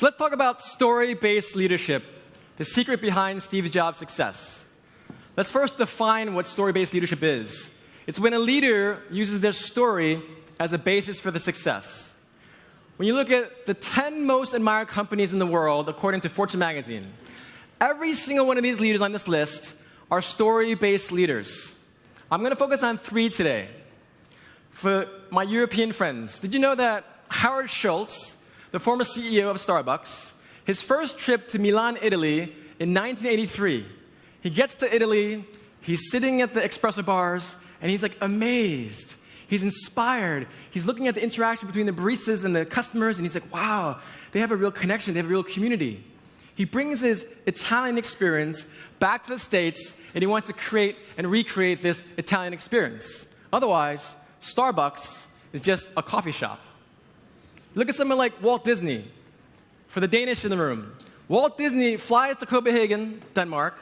So let's talk about story-based leadership, the secret behind Steve Jobs' success. Let's first define what story-based leadership is. It's when a leader uses their story as a basis for the success. When you look at the 10 most admired companies in the world, according to Fortune magazine, every single one of these leaders on this list are story-based leaders. I'm going to focus on 3 today. For my European friends, did you know that Howard Schultz, the former CEO of Starbucks, his first trip to Milan, Italy in 1983, he gets to Italy, he's sitting at the espresso bars, and he's like amazed. He's inspired. He's looking at the interaction between the baristas and the customers, and he's like, wow, they have a real connection, they have a real community. He brings his Italian experience back to the States, and he wants to create and recreate this Italian experience. Otherwise, Starbucks is just a coffee shop. Look at someone like Walt Disney. For the Danish in the room, Walt Disney flies to Copenhagen, Denmark,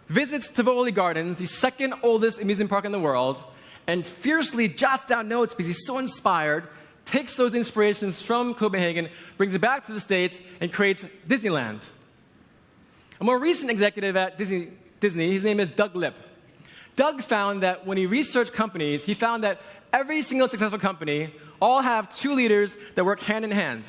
visits Tivoli Gardens, the second oldest amusement park in the world, and fiercely jots down notes because he's so inspired, takes those inspirations from Copenhagen, brings it back to the States, and creates Disneyland. A more recent executive at Disney, his name is Doug Lipp. Doug found that when he researched companies, he found that every single successful company all have 2 leaders that work hand in hand.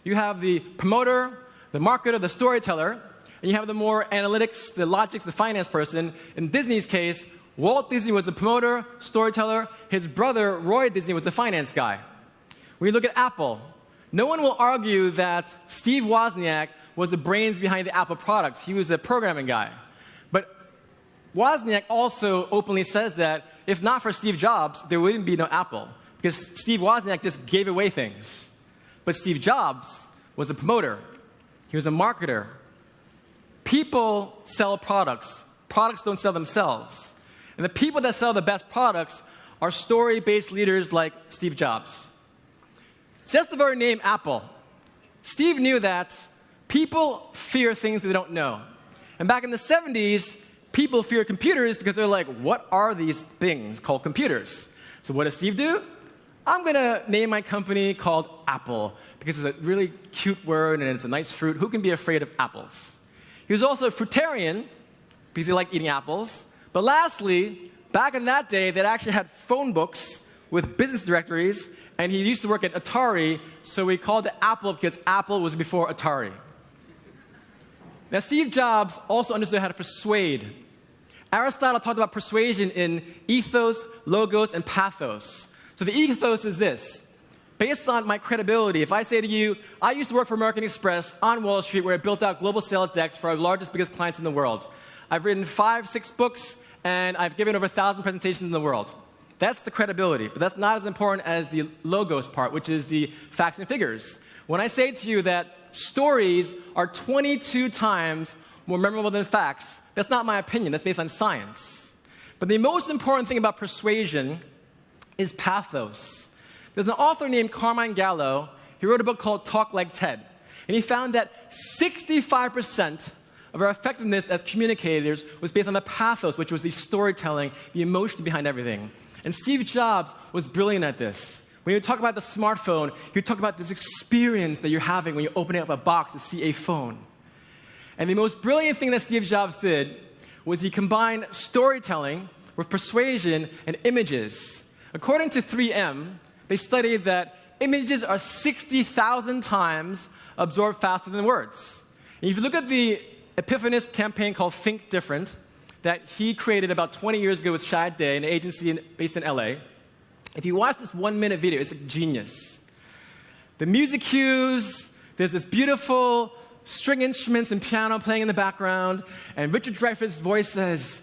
You have the promoter, the marketer, the storyteller, and you have the more analytics, the logics, the finance person. In Disney's case, Walt Disney was the promoter, storyteller. His brother, Roy Disney, was the finance guy. When you look at Apple, no one will argue that Steve Wozniak was the brains behind the Apple products. He was a programming guy. But Wozniak also openly says that if not for Steve Jobs, there wouldn't be no Apple, because Steve Wozniak just gave away things. But Steve Jobs was a promoter. He was a marketer. People sell products. Products don't sell themselves. And the people that sell the best products are story-based leaders like Steve Jobs. Just the very name Apple. Steve knew that people fear things they don't know. And back in the 70s, people fear computers because they're like, what are these things called computers? So what does Steve do? I'm going to name my company called Apple because it's a really cute word and it's a nice fruit. Who can be afraid of apples? He was also a fruitarian because he liked eating apples. But lastly, back in that day, they actually had phone books with business directories, and he used to work at Atari, so we called it Apple because Apple was before Atari. Now, Steve Jobs also understood how to persuade. Aristotle talked about persuasion in ethos, logos, and pathos. So the ethos is this. Based on my credibility, if I say to you, I used to work for American Express on Wall Street where I built out global sales decks for our largest, biggest clients in the world. I've written 5, 6 books, and I've given over 1,000 presentations in the world. That's the credibility, but that's not as important as the logos part, which is the facts and figures. When I say to you that stories are 22 times more memorable than facts, that's not my opinion. That's based on science. But the most important thing about persuasion is pathos. There's an author named Carmine Gallo. He wrote a book called Talk Like TED. And he found that 65% of our effectiveness as communicators was based on the pathos, which was the storytelling, the emotion behind everything. And Steve Jobs was brilliant at this. When you talk about the smartphone, you talk about this experience that you're having when you open up a box to see a phone. And the most brilliant thing that Steve Jobs did was he combined storytelling with persuasion and images. According to 3M, they studied that images are 60,000 times absorbed faster than words. And if you look at the Epiphanis campaign called Think Different that he created about 20 years ago with Shad Day, an agency based in LA, if you watch this 1-minute video, it's a genius. The music cues, there's this beautiful string instruments and piano playing in the background, and Richard Dreyfuss' voice says,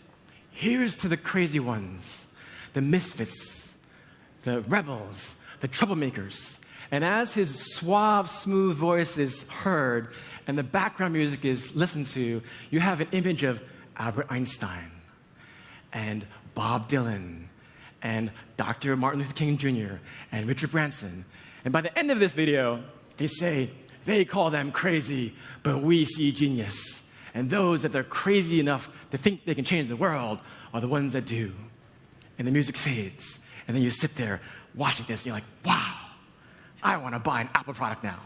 here's to the crazy ones, the misfits, the rebels, the troublemakers. And as his suave, smooth voice is heard and the background music is listened to, you have an image of Albert Einstein and Bob Dylan and Dr. Martin Luther King Jr. and Richard Branson. And by the end of this video, they say, they call them crazy, but we see genius. And those that are crazy enough to think they can change the world are the ones that do. And the music fades. And then you sit there watching this, and you're like, wow, I want to buy an Apple product now.